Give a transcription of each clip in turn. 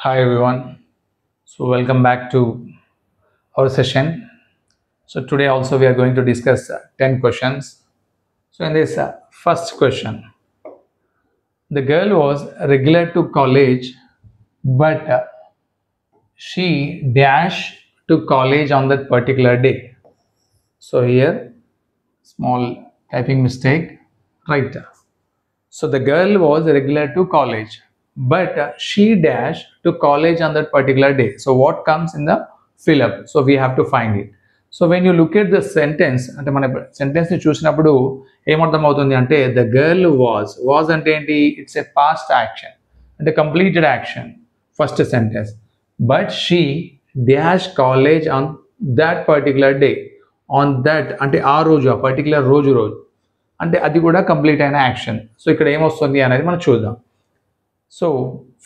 Hi everyone. So welcome back to our session. So today also we are going to discuss 10 questions. So in this first question, the girl was regular to college, but she dashed to college on that particular day. So here, small typing mistake, right? So the girl was regular to college, but she dashed to college on that particular day. So what comes in the fill up? So we have to find it. So when you look at the sentence, అంటే మన sentence ని చూసినప్పుడు ఏమర్థం అవుతుంది అంటే the girl was అంటే ఏంటి? It's a past action అంటే completed action first sentence. But she dash college on that particular day. On that అంటే ఆ రోజు, ఆ పర్టికులర్ రోజు అంటే అది కూడా కంప్లీట్ అయిన యాక్షన్. సో ఇక్కడ ఏమొస్తుంది అనేది మనం చూద్దాం. So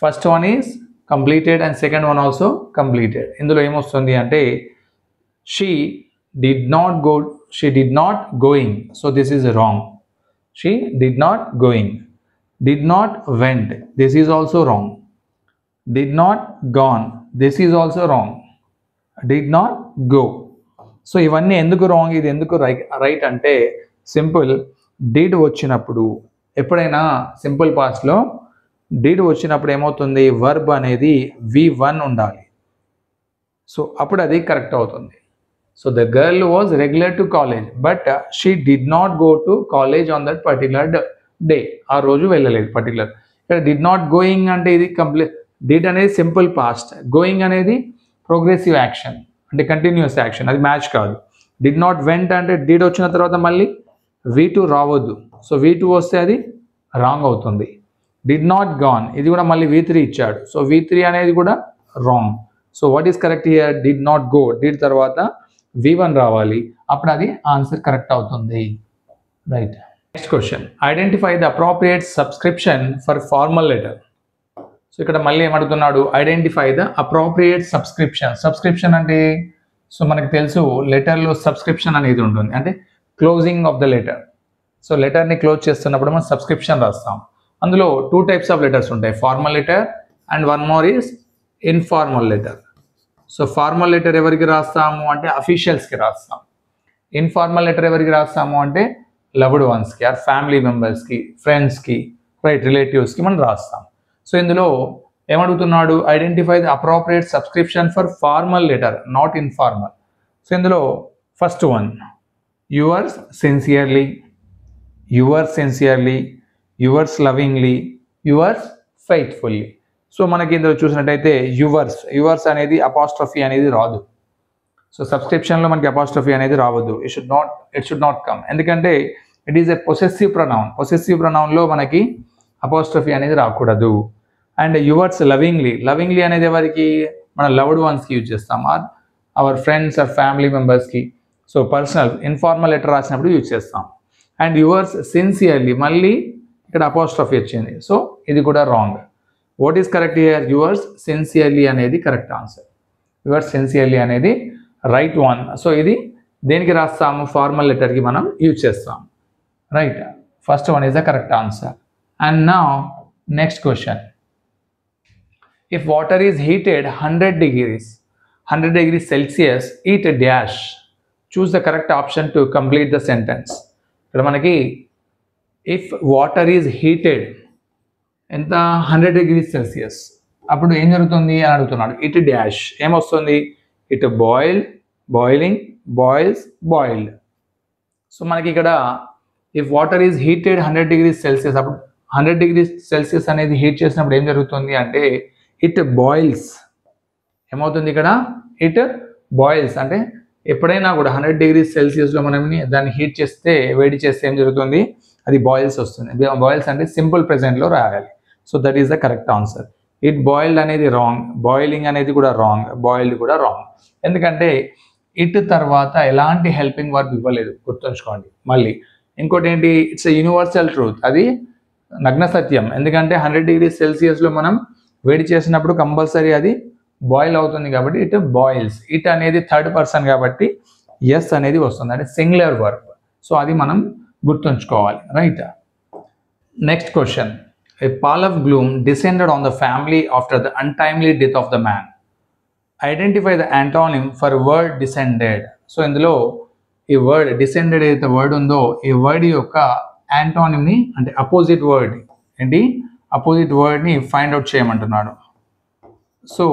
first one is completed and second one also completed. ఇందులో ఏమొస్తుంది అంటే she did not going. So this is wrong. She did not going. Did not vent. This is also wrong. Did not gone. This is also wrong. Did not go. So ఇవన్నీ ఎందుకు wrong, ఇది ఎందుకు right అంటే simple. Did వచ్చినప్పుడు ఎప్పుడైనా simple పాస్ట్లో did వచ్చినప్పుడు ఏమవుతుంది, వర్బ్ అనేది V1 ఉండాలి. సో అప్పుడు అది కరెక్ట్ అవుతుంది. So the girl was regular to college but she did not go to college on that particular day. ఆ రోజు వెళ్ళలేదు పర్టికులర్. ఇక్కడ డిడ్ నాట్ గోయింగ్ అంటే ఇది కంప్లీట్. డిడ్ అనేది సింపుల్ పాస్ట్, గోయింగ్ అనేది ప్రోగ్రెసివ్ యాక్షన్ అంటే కంటిన్యూస్ యాక్షన్, అది మ్యాచ్ కాదు. డిడ్ నాట్ వెంట్ అంటే డిడ్ వచ్చిన తర్వాత మళ్ళీ V2 రావద్దు. సో V2 వస్తే అది రాంగ్ అవుతుంది. డిడ్ నాట్ గాన్, ఇది కూడా మళ్ళీ V3 ఇచ్చాడు. సో V3 అనేది కూడా wrong. So what is correct here? Did not go. Did తర్వాత V1 రావాలి, అప్పుడు అది ఆన్సర్ కరెక్ట్ అవుతుంది. Right. Next question, identify the appropriate subscription for formal letter. So ఇక్కడ మళ్ళీ ఏమడుగుతున్నాడు, identify the appropriate subscription. Subscription అంటే సో మనకు తెలుసు లెటర్లో సబ్స్క్రిప్షన్ అనేది ఉంటుంది, అంటే closing of the letter. So లెటర్ని క్లోజ్ చేస్తున్నప్పుడు మనం సబ్స్క్రిప్షన్ రాస్తాం. అందులో 2 types ఆఫ్ లెటర్స్ ఉంటాయి, formal letter and one more is informal letter. So formal letter ఎవరికి రాస్తాము అంటే అఫీషియల్స్కి రాస్తాం. ఇన్ఫార్మల్ లెటర్ ఎవరికి రాస్తాము అంటే లవ్డ్ వన్స్కి ఆర్ ఫ్యామిలీ మెంబర్స్కి, ఫ్రెండ్స్కి, రైట్, రిలేటివ్స్కి మనం రాస్తాం. సో ఇందులో ఏమడుగుతున్నాడు, identify the appropriate subscription for formal letter not informal. So ఇందులో first one, yours sincerely, yours sincerely, yours lovingly, yours faithfully. So మనకి ఇందులో చూసినట్టయితే యువర్స్ అనేది అపాస్ట్రఫీ అనేది రాదు. సో సబ్స్క్రిప్షన్లో మనకి అపాస్ట్రఫీ అనేది రావద్దు. It should not come. ఎందుకంటే it is a possessive pronoun. Possessive ప్రొనౌన్లో మనకి అపాస్ట్రఫీ అనేది రాకూడదు. అండ్ యువర్స్ లవింగ్లీ అనేది ఎవరికి, మన లవ్డ్ వన్స్కి యూజ్ చేస్తాం, or our friends or family మెంబర్స్కి. సో పర్సనల్ ఇన్ఫార్మల్ లెటర్ రాసినప్పుడు యూజ్ చేస్తాం. అండ్ యువర్స్ సిన్సియర్లీ, మళ్ళీ ఇక్కడ అపోస్ట్రఫీ వచ్చింది. సో ఇది కూడా wrong. What is correct here? Yours sincerely అనేది కరెక్ట్ ఆన్సర్. యువర్స్ సిన్సియర్లీ అనేది రైట్ వన్. సో ఇది దేనికి రాస్తాము, ఫార్మల్ లెటర్కి మనం యూజ్ చేస్తాం. Right, first one is the correct answer. And now next question, if water is heated 100 degrees Celsius, eat a dash. Choose the correct option to complete the sentence. ఇక్కడ మనకి if water is heated ఎంత 100 degrees Celsius, అప్పుడు ఏం జరుగుతుంది అని అడుగుతున్నాడు. It dash ఏమొస్తుంది, it boiling, boiled. So మనకి ఇక్కడ if water is heated 100 degrees Celsius, అప్పుడు 100 degrees Celsius అనేది హీట్ చేసినప్పుడు ఏం జరుగుతుంది అంటే ఇట్ బాయిల్స్. ఏమవుతుంది ఇక్కడ, ఇట్ బాయిల్స్. అంటే ఎప్పుడైనా కూడా 100 degrees Celsiusలో మనం దాన్ని హీట్ చేస్తే, వేడి చేస్తే ఏం జరుగుతుంది, అది బాయిల్స్ వస్తుంది. బాయిల్స్ అంటే సింపుల్ ప్రెజెంట్లో రాయాలి. So that is the correct answer. It boiled అనేది రాంగ్, బాయిలింగ్ అనేది కూడా రాంగ్, బాయిల్డ్ కూడా రాంగ్. ఎందుకంటే ఇట్ తర్వాత ఎలాంటి హెల్పింగ్ వర్బ్ ఇవ్వలేదు, గుర్తుంచుకోండి. మళ్ళీ ఇంకోటి ఏంటి, ఇట్స్ ఎ యూనివర్సల్ ట్రూత్, అది నగ్న సత్యం. ఎందుకంటే 100 degrees Celsiusలో మనం వేడి చేసినప్పుడు కంపల్సరీ అది బాయిల్ అవుతుంది కాబట్టి ఇట్ బాయిల్స్. ఇట్ అనేది థర్డ్ పర్సన్ కాబట్టి ఎస్ అనేది వస్తుంది, అంటే సింగులర్ వర్బ్. సో అది మనం గుర్తుంచుకోవాలి. Right. Next question, A pall of gloom descended on the family after the untimely death of the man. Identify the antonym for word descended. So ఇందులో ఈ word descended ఏదైతే word ఉందో ఈ word యొక్క యాంటోనిమ్ని అంటే అపోజిట్ వర్డ్ ఏంటి opposite వర్డ్ని ఫైండ్ అవుట్ చేయమంటున్నాడు. So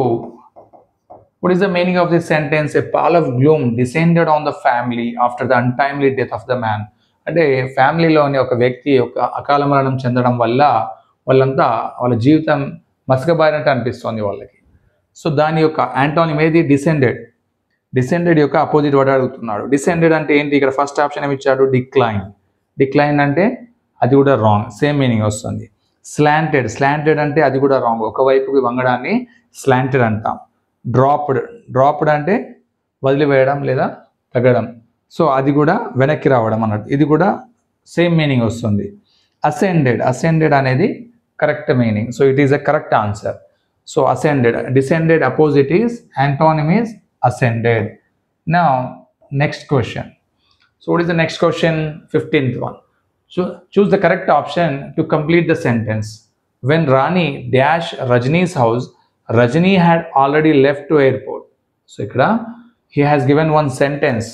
what is the meaning of this sentence? A pall of gloom descended on the family after the untimely death of the man. అంటే ఫ్యామిలీలోని ఒక వ్యక్తి యొక్క అకాల మరణం చెందడం వల్ల వాళ్ళంతా వాళ్ళ జీవితం మసకబారినట్టు అనిపిస్తుంది వాళ్ళకి. సో దాని యొక్క యాంటోనిమ్ ఏది? డిసెండెడ్. డిసెండెడ్ యొక్క అపోజిట్ వర్డ్ అడుగుతున్నాడు. డిసెండెడ్ అంటే ఏంటి? ఇక్కడ ఫస్ట్ ఆప్షన్ ఏమి ఇచ్చాడు? డిక్లైన్. డిక్లైన్ అంటే అది కూడా రాంగ్, సేమ్ మీనింగ్ వస్తుంది. స్లాంటెడ్. స్లాంటెడ్ అంటే అది కూడా రాంగ్, ఒకవైపుకి వంగడాన్ని స్లాంటెడ్ అంటాం. డ్రాప్డ్ అంటే వదిలివేయడం లేదా తగ్గడం, సో అది కూడా వెనక్కి రావడం అన్నట్టు, ఇది కూడా సేమ్ మీనింగ్ వస్తుంది. అసెండెడ్ అనేది correct meaning, so it is a correct answer. So ascended, descended opposite is antonym is ascended. Now next question. So what is the next question? 15th one. So choose the correct option to complete the sentence. When Rani dash Rajini's house, Rajini had already left to airport. So ikkada he has given one sentence.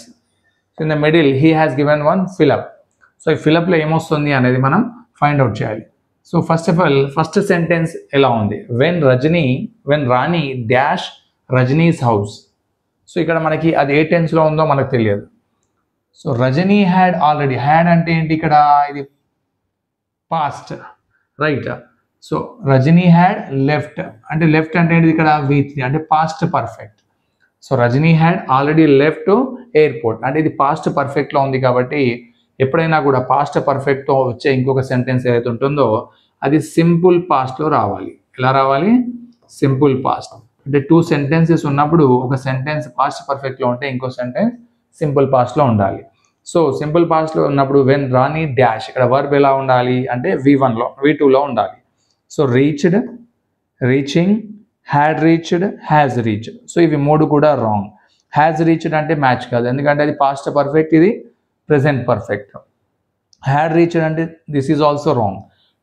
So in the middle he has given one fill up. So ఈ fill up లో ఏమొస్తుంది అనేది మనం find out చేయాలి. So first of all first sentence ఎలా ఉంది? When Rani dash Rajani's house. So ఇక్కడ మనకి అది ఏ టెన్స్లో ఉందో మనకు తెలియదు. So Rajani had already, had అంటే ఏంటి ఇక్కడ? ఇది past, right. So Rajani had left అంటే లెఫ్ట్ అంటే ఏంటిది ఇక్కడ? V3 అంటే past perfect. So Rajani had already left to airport అంటే ఇది పాస్ట్ పర్ఫెక్ట్లో ఉంది కాబట్టి ఎప్పుడైనా కూడా పాస్ట్ పర్ఫెక్ట్తో వచ్చే ఇంకొక సెంటెన్స్ ఏదైతే ఉంటుందో అది సింపుల్ పాస్ట్లో రావాలి. ఎలా రావాలి? Simple past. అంటే 2 sentences ఉన్నప్పుడు ఒక సెంటెన్స్ పాస్ట్ పర్ఫెక్ట్లో ఉంటే ఇంకో సెంటెన్స్ సింపుల్ పాస్ట్లో ఉండాలి. సో సింపుల్ పాస్ట్లో ఉన్నప్పుడు వెన్ రాణి డాష్, ఇక్కడ వర్బ్ ఎలా ఉండాలి అంటే V2లో ఉండాలి. So reached, reaching, had reached, has reached. So ఇవి 3 కూడా రాంగ్. హ్యాజ్ రీచ్డ్ అంటే మ్యాచ్ కాదు, ఎందుకంటే అది పాస్ట్ పర్ఫెక్ట్, ఇది ప్రెసెంట్ పర్ఫెక్ట్. హ్యాడ్ రీచ్డ్ అంటే this is also wrong.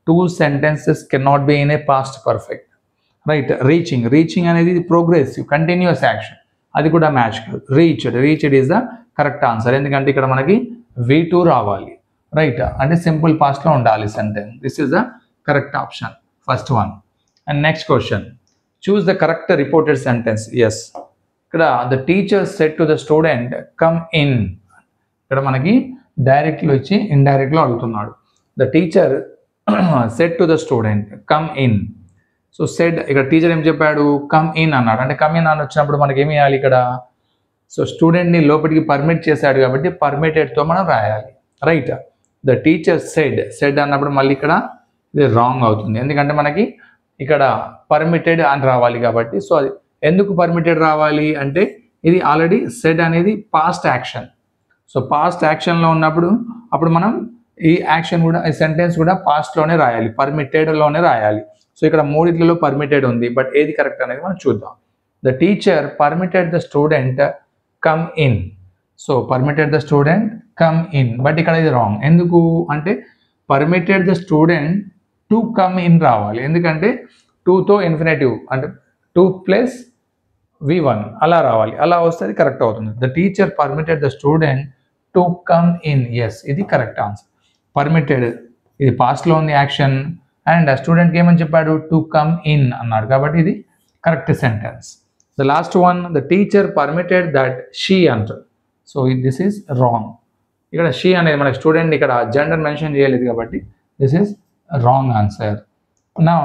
2 sentences cannot be in a past perfect, right. Reaching అనేది progressive continuous action, అది కూడా మ్యాచ్ కాదు. Reached is the correct answer, ఎందుకంటే ఇక్కడ మనకి V2 రావాలి, రైట్. అంటే సింపుల్ పాస్ట్లో ఉండాలి sentence. This is the correct option, first one. And next question, choose the correct reported sentence. Yes, ఇక్కడ the teacher said to the student come in. ఇక్కడ మనకి డైరెక్ట్లో ఇచ్చి ఇండైరెక్ట్లో అడుగుతున్నాడు. The teacher said to the student come in. So said, ఇక్కడ teacher ఏం చెప్పాడు? కమ్ ఇన్ అన్నాడు. అంటే కమ్ ఇన్ అని వచ్చినప్పుడు మనకి ఏమి వేయాలి ఇక్కడ? సో స్టూడెంట్ని లోపలికి పర్మిట్ చేశాడు కాబట్టి పర్మిటెడ్తో మనం రాయాలి, రైట్. ద టీచర్ సెడ్ అన్నప్పుడు మళ్ళీ ఇక్కడ ఇది రాంగ్ అవుతుంది, ఎందుకంటే మనకి ఇక్కడ పర్మిటెడ్ అని రావాలి కాబట్టి. సో అది ఎందుకు పర్మిటెడ్ రావాలి అంటే ఇది ఆల్రెడీ సెడ్ అనేది పాస్ట్ యాక్షన్. సో పాస్ట్ యాక్షన్లో ఉన్నప్పుడు అప్పుడు మనం ఈ యాక్షన్ కూడా, ఈ సెంటెన్స్ కూడా పాస్ట్లోనే రాయాలి, పర్మిటెడ్లోనే రాయాలి. సో ఇక్కడ 3 పర్మిటెడ్ ఉంది, బట్ ఏది కరెక్ట్ అనేది మనం చూద్దాం. The teacher permitted the student come in. So permitted the student come in, but ఇక్కడ ఇది రాంగ్. ఎందుకు అంటే permitted the student to come in రావాలి, ఎందుకంటే 2తో ఇన్ఫినిటివ్ అంటే 2 + V1 అలా రావాలి. అలా వస్తే అది కరెక్ట్ అవుతుంది. The teacher permitted the student to come in. Yes, ఇది కరెక్ట్ ఆన్సర్. పర్మిటెడ్ ఇది పాస్ట్లో ఉంది యాక్షన్, అండ్ స్టూడెంట్కి ఏమని చెప్పాడు? టు కమ్ ఇన్ అన్నాడు, కాబట్టి ఇది correct sentence. The last one, the teacher permitted that she అంటారు. So this is wrong. ఇక్కడ షీ అనేది మనకి స్టూడెంట్ ఇక్కడ జెండర్ మెన్షన్ చేయలేదు కాబట్టి this is wrong answer. Now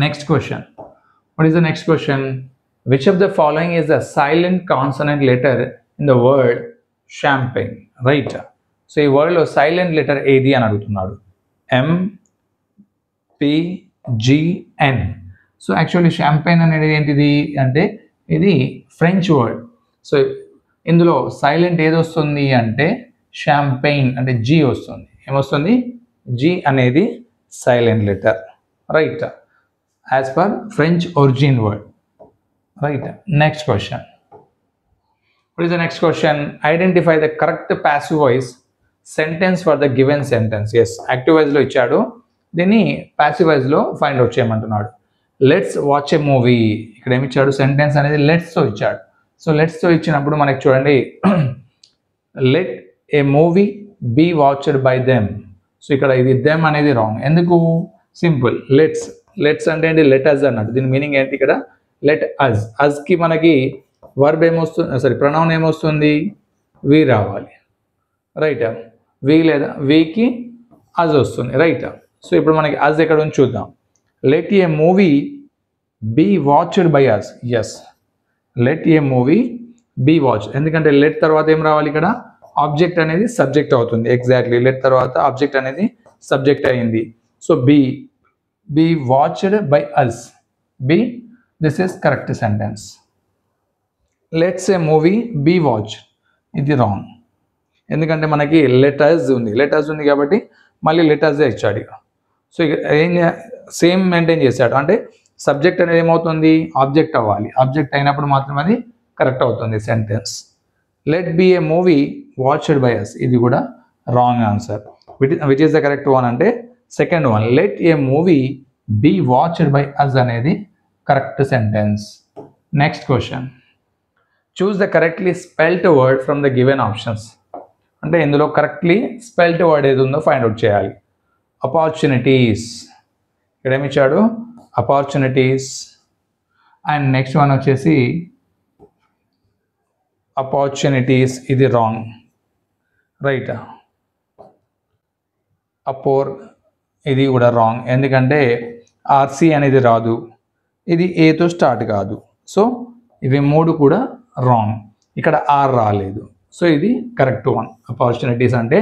next question. What is the next question? Which of the following is a silent consonant letter in the word champagne? Right. So ఈ word లో silent letter ఏది అని అడుగుతున్నాడు. MPGN. So actually champagne అనేది ఏంటిది అంటే ఇది French word. So ఇందులో సైలెంట్ ఏది వస్తుంది అంటే షాంపెయిన్ అంటే G వస్తుంది. ఏమొస్తుంది? G అనేది silent letter, right, as per French origin word, right. Next question. What is the next question? Identify the correct passive voice sentence for the given sentence. Yes, active voice లో ఇచ్చాడు. దీన్ని passive వాయిస్లో find out చేయమంటున్నాడు. Let's watch a movie, ఇక్కడ ఏమి ఇచ్చాడు, sentence అనేది లెట్స్తో ఇచ్చాడు. సో లెట్స్తో ఇచ్చినప్పుడు మనకి చూడండి let a movie be watched by them. So ఇక్కడ ఇది దెమ్ అనేది రాంగ్. ఎందుకు? సింపుల్, లెట్స్ అంటే ఏంటి, లెట్ అస్ అన్నట్టు. దీని మీనింగ్ ఏంటి ఇక్కడ, లెట్ అస్. అస్కి మనకి వర్బ్ ఏమొస్తుంది, ప్రొనౌన్ ఏమొస్తుంది, వి రావాలి, రైట్. వి లేదా వీకి అజ్ వస్తుంది, రైట్. సో ఇప్పుడు మనకి అజ్ ఎక్కడ ఉంది చూద్దాం. Let a movie be watched by us. Yes, let a movie be watch. ఎందుకంటే లెట్ తర్వాత ఏం రావాలి, ఇక్కడ ఆబ్జెక్ట్ అనేది సబ్జెక్ట్ అవుతుంది. ఎగ్జాక్ట్లీ, లెట్ తర్వాత ఆబ్జెక్ట్ అనేది సబ్జెక్ట్ అయింది. So be watched by us, be, this is correct sentence. Let's a movie be watch, ఇది రాంగ్. ఎందుకంటే మనకి లెటర్స్ ఉంది కాబట్టి మళ్ళీ లెటర్సే ఇచ్చాడు ఇక. సో ఇక ఏం సేమ్ మెయింటైన్ చేశాడు, అంటే సబ్జెక్ట్ అనేది ఏమవుతుంది, ఆబ్జెక్ట్ అవ్వాలి. ఆబ్జెక్ట్ అయినప్పుడు మాత్రం అది కరెక్ట్ అవుతుంది sentence. Let be a movie watched by us, ఇది కూడా wrong answer. Which is the correct one అంటే second one, let a movie be watched by us అనేది correct sentence. Next question, choose the correctly spelt word from the given options. అంటే ఇందులో correctly spelt word ఏది ఉందో find out చేయాలి. Opportunities, ఇక్కడ ఏమి ఇచ్చాడు, అపార్చునిటీస్. అండ్ నెక్స్ట్ వన్ వచ్చేసి అపార్చునిటీస్, ఇది రాంగ్, రైట్. అపోర్, ఇది కూడా రాంగ్. ఎందుకంటే ఆర్సి అనేది రాదు, ఇది ఏతో స్టార్ట్ కాదు. సో ఇవి మూడు కూడా రాంగ్. ఇక్కడ ఆర్ రాలేదు. సో ఇది కరెక్ట్ వన్. అపార్చునిటీస్ అంటే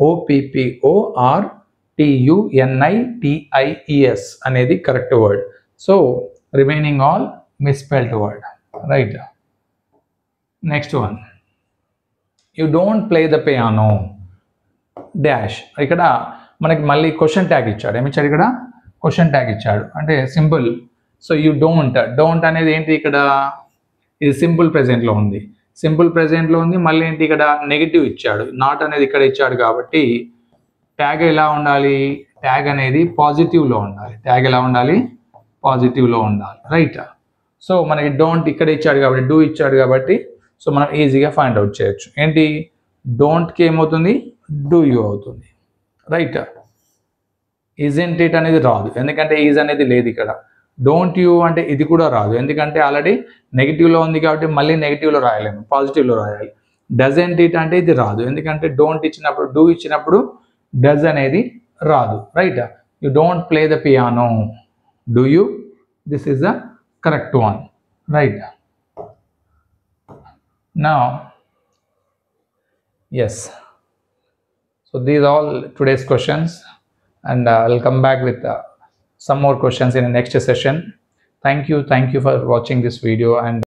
OPPORTUNITIES అనేది correct word. So remaining all misspelled word, right. Next one, you don't play the piano dash. ఇక్కడ మనకి మళ్ళీ క్వశ్చన్ ట్యాగ్ ఇచ్చాడు. ఏమి ఇచ్చాడు ఇక్కడ, క్వశ్చన్ ట్యాగ్ ఇచ్చాడు. అంటే సింపుల్. సో యూ డోంట్ అనేది ఏంటి, ఇక్కడ ఇది సింపుల్ ప్రెజెంట్లో ఉంది. సింపుల్ ప్రెజెంట్లో ఉంది. మళ్ళీ ఏంటి, ఇక్కడ నెగిటివ్ ఇచ్చాడు, నాట్ అనేది ఇక్కడ ఇచ్చాడు. కాబట్టి ట్యాగ్ ఎలా ఉండాలి, ట్యాగ్ అనేది పాజిటివ్లో ఉండాలి. ట్యాగ్ ఎలా ఉండాలి, పాజిటివ్లో ఉండాలి, రైట్. సో మనకి డోంట్ ఇక్కడ ఇచ్చాడు కాబట్టి, డూ ఇచ్చాడు కాబట్టి సో మనం ఈజీగా ఫైండ్ అవుట్ చేయొచ్చు. ఏంటి, డోంట్కి ఏమవుతుంది, డూ యూ అవుతుంది, రైట్. ఇజంట్ ఇట్ అనేది రాదు, ఎందుకంటే ఈజ్ అనేది లేదు ఇక్కడ. డోంట్ యూ అంటే ఇది కూడా రాదు, ఎందుకంటే ఆల్రెడీ నెగిటివ్లో ఉంది కాబట్టి మళ్ళీ నెగిటివ్లో రాయలేము, పాజిటివ్లో రాయాలి. డజంట్ ఇట్ అంటే ఇది రాదు, ఎందుకంటే డోంట్ ఇచ్చినప్పుడు, డూ ఇచ్చినప్పుడు డజ్ అనేది రాదు, right. You don't play the piano, do you, this is the correct one, right. Now, yes, so these are all today's questions, and I'll come back with some more questions in the next session. Thank you for watching this video, and